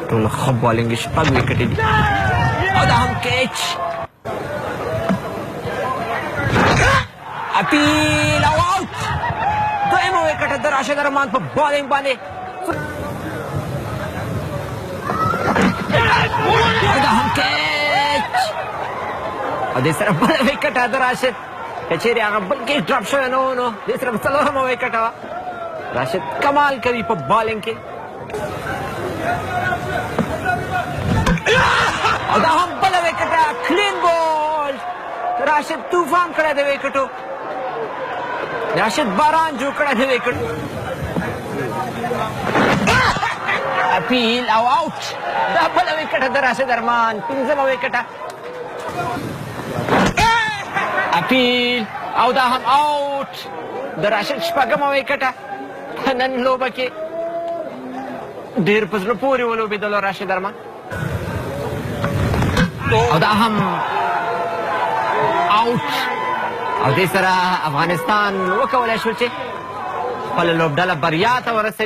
ټول ښه بالنګ یې شپږ وکټې دي او دا هم کیچ اپیل او آوټ دویمه وکټه د راشد ارمان په بالنګ باندې او دا هم کیچ او دې سره بله وکټه د راشد که چیرې هغه بل کیچ ډراپ شوی نه و نو دې سره به څلورمه وکټه وه راشد کمال کوي په بالنګ کې او دا هم بله وکټه کلین بول راشد طوفان کړی د وکټو راشد باران جوړ کړی د وکټو اپیل او آوټ دا بله وکټه د راشد ارمان پنځمه وکټه اپیل او دا هم آوټ د راشد شپږمه وکټه په نن لوبه کې ډېر په زړه پورې ولوبېدلو راشد ارمان او دا هم آوټ او دې سره افغانستان وکولی شو چې خپله لوبډله بریا ته ورسوي